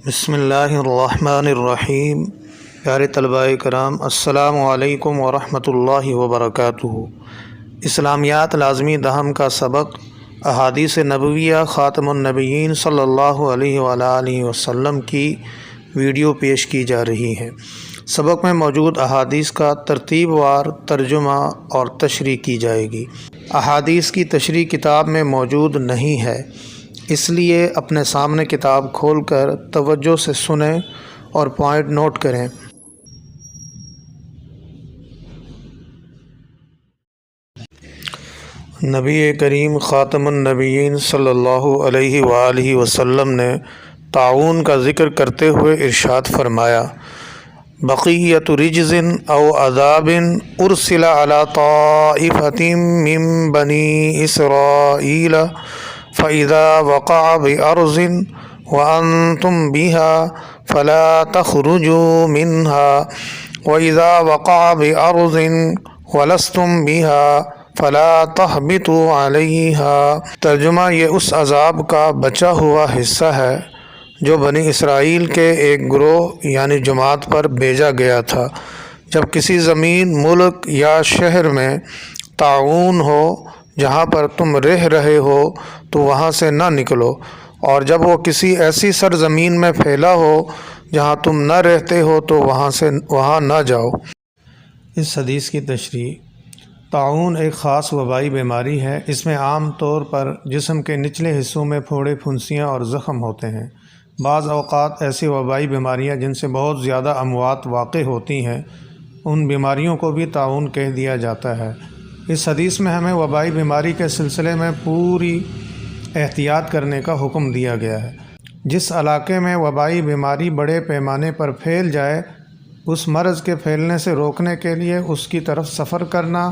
بسم اللہ الرحمن الرحیم۔ پیارے طلباء کرام، السلام علیکم ورحمۃ اللہ وبرکاتہ۔ اسلامیات لازمی دہم کا سبق احادیث نبویہ خاتم النبیین صلی اللہ علیہ وآلہ وسلم کی ویڈیو پیش کی جا رہی ہے۔ سبق میں موجود احادیث کا ترتیب وار ترجمہ اور تشریح کی جائے گی۔ احادیث کی تشریح کتاب میں موجود نہیں ہے، اس لیے اپنے سامنے کتاب کھول کر توجہ سے سنیں اور پوائنٹ نوٹ کریں۔ نبی کریم خاتم النبیین صلی اللہ علیہ وآلہ وسلم نے طاعون کا ذکر کرتے ہوئے ارشاد فرمایا: بقیۃ رجز او عذاب ارسل علی طائفۃ من بنی اسرائیل فَإِذَا وَقَعَ بِأَرْضٍ وَأَنْتُمْ بِهَا فَلَا تَخْرُجُوا مِنْهَا وَإِذَا وَقَعَ بِأَرْضٍ وَلَسْتُمْ بِهَا فَلَا تَهْبِطُوا عَلَيْهَا۔ ترجمہ: یہ اس عذاب کا بچا ہوا حصہ ہے جو بنی اسرائیل کے ایک گروہ یعنی جماعت پر بھیجا گیا تھا۔ جب کسی زمین، ملک یا شہر میں طاعون ہو جہاں پر تم رہ رہے ہو تو وہاں سے نہ نکلو، اور جب وہ کسی ایسی سرزمین میں پھیلا ہو جہاں تم نہ رہتے ہو تو وہاں نہ جاؤ۔ اس حدیث کی تشریح: طاعون ایک خاص وبائی بیماری ہے۔ اس میں عام طور پر جسم کے نچلے حصوں میں پھوڑے، پھنسیاں اور زخم ہوتے ہیں۔ بعض اوقات ایسی وبائی بیماریاں جن سے بہت زیادہ اموات واقع ہوتی ہیں، ان بیماریوں کو بھی طاعون کہہ دیا جاتا ہے۔ اس حدیث میں ہمیں وبائی بیماری کے سلسلے میں پوری احتیاط کرنے کا حکم دیا گیا ہے۔ جس علاقے میں وبائی بیماری بڑے پیمانے پر پھیل جائے، اس مرض کے پھیلنے سے روکنے کے لیے اس کی طرف سفر کرنا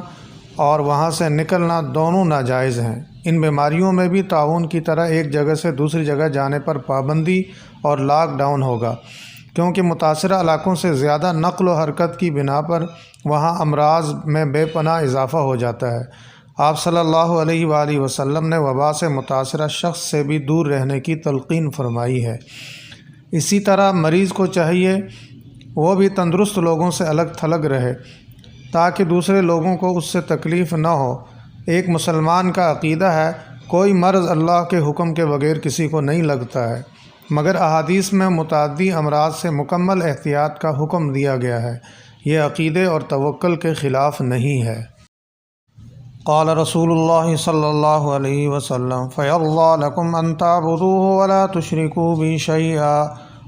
اور وہاں سے نکلنا دونوں ناجائز ہیں۔ ان بیماریوں میں بھی طاعون کی طرح ایک جگہ سے دوسری جگہ جانے پر پابندی اور لاک ڈاؤن ہوگا، کیونکہ متاثرہ علاقوں سے زیادہ نقل و حرکت کی بنا پر وہاں امراض میں بے پناہ اضافہ ہو جاتا ہے۔ آپ صلی اللہ علیہ وآلہ وسلم نے وبا سے متاثرہ شخص سے بھی دور رہنے کی تلقین فرمائی ہے۔ اسی طرح مریض کو چاہیے وہ بھی تندرست لوگوں سے الگ تھلگ رہے تاکہ دوسرے لوگوں کو اس سے تکلیف نہ ہو۔ ایک مسلمان کا عقیدہ ہے کوئی مرض اللہ کے حکم کے بغیر کسی کو نہیں لگتا ہے، مگر احادیث میں متعدی امراض سے مکمل احتیاط کا حکم دیا گیا ہے۔ یہ عقیدے اور توکل کے خلاف نہیں ہے۔ قال رسول اللہ صلی اللہ علیہ وسلم: فَيَرْضَىٰ لَكُمْ أَن تَعْبُدُوهُ وَلَا تُشْرِكُوا بِهِ شَيْئًا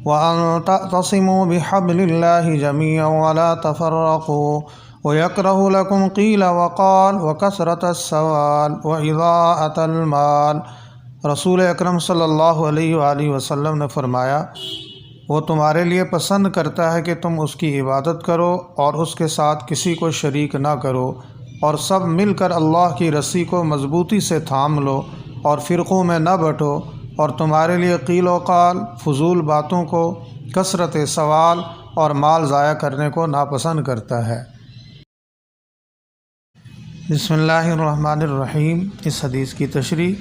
وَأَن تَعْتَصِمُوا بِحَبْلِ اللَّهِ جَمِيعًا وَلَا تَفَرَّقُوا وَيَكْرَهُ لَكُمْ قِيلَ وَقَالَ وَكَثْرَةَ السَّوَالِ وَإِضَاعَةَ الْمَالِ۔ رسول اکرم صلی اللہ علیہ وآلہ وسلم نے فرمایا: وہ تمہارے لیے پسند کرتا ہے کہ تم اس کی عبادت کرو اور اس کے ساتھ کسی کو شریک نہ کرو، اور سب مل کر اللہ کی رسی کو مضبوطی سے تھام لو اور فرقوں میں نہ بٹو، اور تمہارے لیے قیل و قال، فضول باتوں کو، کثرت سوال اور مال ضائع کرنے کو ناپسند کرتا ہے۔ بسم اللہ الرحمن الرحیم۔ اس حدیث کی تشریح: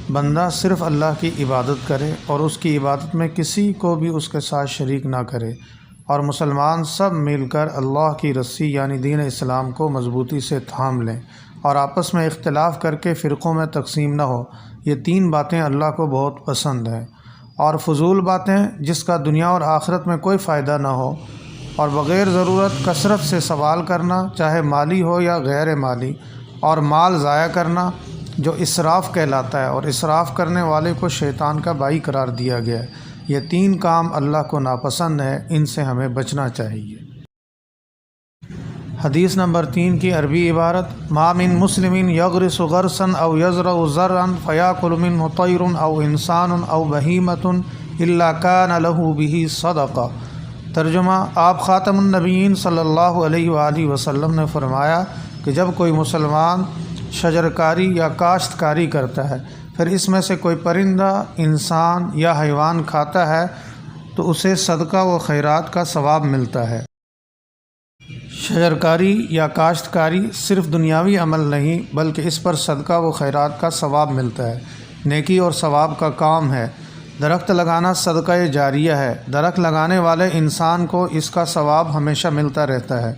بندہ صرف اللہ کی عبادت کرے اور اس کی عبادت میں کسی کو بھی اس کے ساتھ شریک نہ کرے، اور مسلمان سب مل کر اللہ کی رسی یعنی دین اسلام کو مضبوطی سے تھام لیں اور آپس میں اختلاف کر کے فرقوں میں تقسیم نہ ہو۔ یہ تین باتیں اللہ کو بہت پسند ہیں۔ اور فضول باتیں جس کا دنیا اور آخرت میں کوئی فائدہ نہ ہو، اور بغیر ضرورت کثرت سے سوال کرنا، چاہے مالی ہو یا غیر مالی، اور مال ضائع کرنا جو اسراف کہلاتا ہے، اور اسراف کرنے والے کو شیطان کا بھائی قرار دیا گیا ہے۔ یہ تین کام اللہ کو ناپسند ہے، ان سے ہمیں بچنا چاہیے۔ حدیث نمبر 3 کی عربی عبارت: ما من مسلم یغرس غرسا او یزرع زرعا فیاکل منه طیر او انسان او بہیمۃ الا کان له به صدقہ۔ ترجمہ: آپ خاتم النبیین صلی اللہ علیہ وآلہ وسلم نے فرمایا کہ جب کوئی مسلمان شجرکاری یا کاشتکاری کرتا ہے، پھر اس میں سے کوئی پرندہ، انسان یا حیوان کھاتا ہے تو اسے صدقہ و خیرات کا ثواب ملتا ہے۔ شجرکاری یا کاشتکاری صرف دنیاوی عمل نہیں بلکہ اس پر صدقہ و خیرات کا ثواب ملتا ہے، نیکی اور ثواب کا کام ہے۔ درخت لگانا صدقہ جاریہ ہے، درخت لگانے والے انسان کو اس کا ثواب ہمیشہ ملتا رہتا ہے۔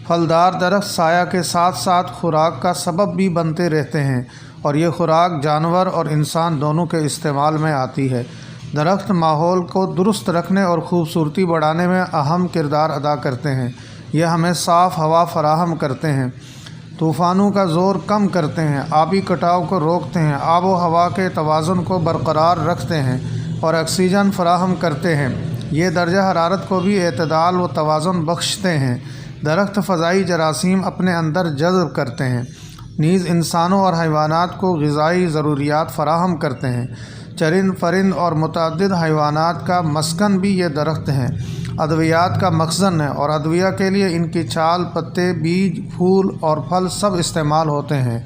پھلدار درخت سایہ کے ساتھ ساتھ خوراک کا سبب بھی بنتے رہتے ہیں، اور یہ خوراک جانور اور انسان دونوں کے استعمال میں آتی ہے۔ درخت ماحول کو درست رکھنے اور خوبصورتی بڑھانے میں اہم کردار ادا کرتے ہیں۔ یہ ہمیں صاف ہوا فراہم کرتے ہیں، طوفانوں کا زور کم کرتے ہیں، آبی کٹاؤ کو روکتے ہیں، آب و ہوا کے توازن کو برقرار رکھتے ہیں اور آکسیجن فراہم کرتے ہیں۔ یہ درجہ حرارت کو بھی اعتدال و توازن بخشتے ہیں۔ درخت فضائی جراثیم اپنے اندر جذب کرتے ہیں، نیز انسانوں اور حیوانات کو غذائی ضروریات فراہم کرتے ہیں۔ چرند پرند اور متعدد حیوانات کا مسکن بھی یہ درخت ہیں۔ ادویات کا مخزن ہے، اور ادویہ کے لیے ان کی چھال، پتے، بیج، پھول اور پھل سب استعمال ہوتے ہیں۔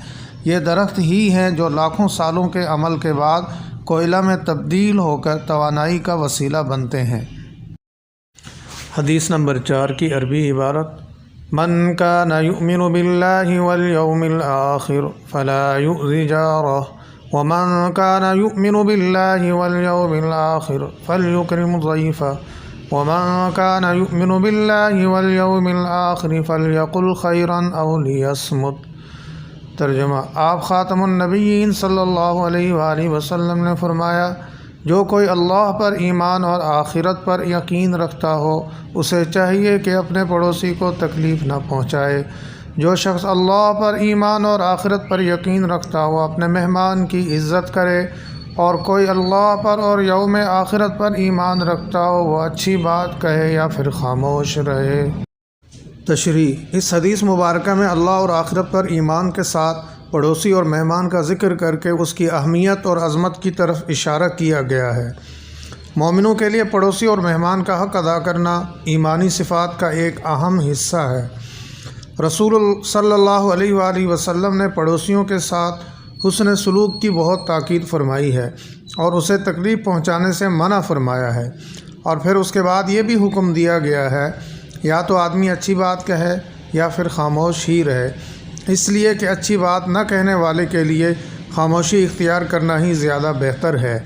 یہ درخت ہی ہیں جو لاکھوں سالوں کے عمل کے بعد کوئلہ میں تبدیل ہو کر توانائی کا وسیلہ بنتے ہیں۔ حدیث نمبر 4 کی عربی عبارت: من کان یؤمن باللہ والیوم الآخر فلا یؤذ جارہ ومن کان یؤمن باللہ والیوم الآخر فلیکرم ضیفہ ومن کان یؤمن باللہ والیوم الآخر فلیقل خیرا او لیصمت۔ ترجمہ: آپ خاتم النبیین صلی اللہ علیہ وآلہ وسلم نے فرمایا، جو کوئی اللہ پر ایمان اور آخرت پر یقین رکھتا ہو اسے چاہیے کہ اپنے پڑوسی کو تکلیف نہ پہنچائے۔ جو شخص اللہ پر ایمان اور آخرت پر یقین رکھتا ہو اپنے مہمان کی عزت کرے، اور کوئی اللہ پر اور یوم آخرت پر ایمان رکھتا ہو وہ اچھی بات کہے یا پھر خاموش رہے۔ تشریح: اس حدیث مبارکہ میں اللہ اور آخرت پر ایمان کے ساتھ پڑوسی اور مہمان کا ذکر کر کے اس کی اہمیت اور عظمت کی طرف اشارہ کیا گیا ہے۔ مومنوں کے لیے پڑوسی اور مہمان کا حق ادا کرنا ایمانی صفات کا ایک اہم حصہ ہے۔ رسول صلی اللہ علیہ وآلہ وسلم نے پڑوسیوں کے ساتھ حسن سلوک کی بہت تاکید فرمائی ہے اور اسے تکلیف پہنچانے سے منع فرمایا ہے، اور پھر اس کے بعد یہ بھی حکم دیا گیا ہے یا تو آدمی اچھی بات کہے یا پھر خاموش ہی رہے، اس لیے کہ اچھی بات نہ کہنے والے کے لیے خاموشی اختیار کرنا ہی زیادہ بہتر ہے۔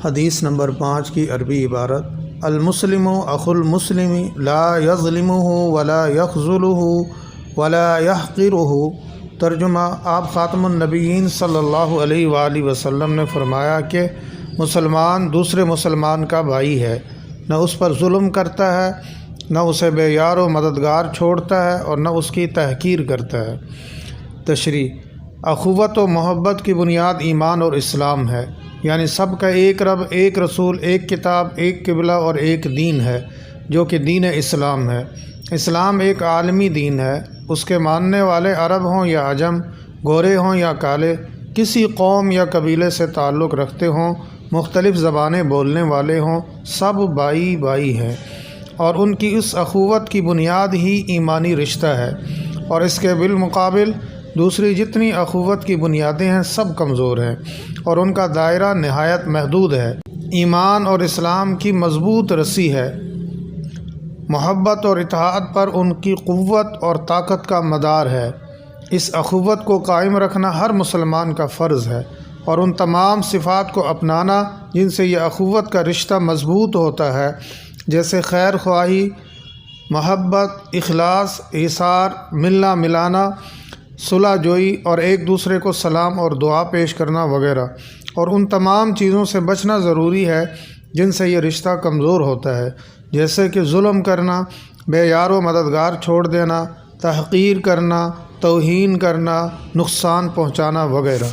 حدیث نمبر 5 کی عربی عبارت: المسلم اخو المسلم لا یظلمہ ولا یخذلہ ولا یحقرہ۔ ترجمہ: آپ خاتم النبیین صلی اللہ علیہ وآلہ وسلم نے فرمایا کہ مسلمان دوسرے مسلمان کا بھائی ہے، نہ اس پر ظلم کرتا ہے، نہ اسے بے یار و مددگار چھوڑتا ہے، اور نہ اس کی تحقیر کرتا ہے۔ تشریح: اخوت و محبت کی بنیاد ایمان اور اسلام ہے، یعنی سب کا ایک رب، ایک رسول، ایک کتاب، ایک قبلہ اور ایک دین ہے جو کہ دین اسلام ہے۔ اسلام ایک عالمی دین ہے، اس کے ماننے والے عرب ہوں یا عجم، گورے ہوں یا کالے، کسی قوم یا قبیلے سے تعلق رکھتے ہوں، مختلف زبانیں بولنے والے ہوں، سب بھائی بھائی ہیں، اور ان کی اس اخوت کی بنیاد ہی ایمانی رشتہ ہے، اور اس کے بالمقابل دوسری جتنی اخوت کی بنیادیں ہیں سب کمزور ہیں اور ان کا دائرہ نہایت محدود ہے۔ ایمان اور اسلام کی مضبوط رسی ہے، محبت اور اطاعت پر ان کی قوت اور طاقت کا مدار ہے۔ اس اخوت کو قائم رکھنا ہر مسلمان کا فرض ہے، اور ان تمام صفات کو اپنانا جن سے یہ اخوت کا رشتہ مضبوط ہوتا ہے، جیسے خیر خواہی، محبت، اخلاص، ایثار، ملنا ملانا، صلح جوئی اور ایک دوسرے کو سلام اور دعا پیش کرنا وغیرہ، اور ان تمام چیزوں سے بچنا ضروری ہے جن سے یہ رشتہ کمزور ہوتا ہے، جیسے کہ ظلم کرنا، بے یار و مددگار چھوڑ دینا، تحقیر کرنا، توہین کرنا، نقصان پہنچانا وغیرہ۔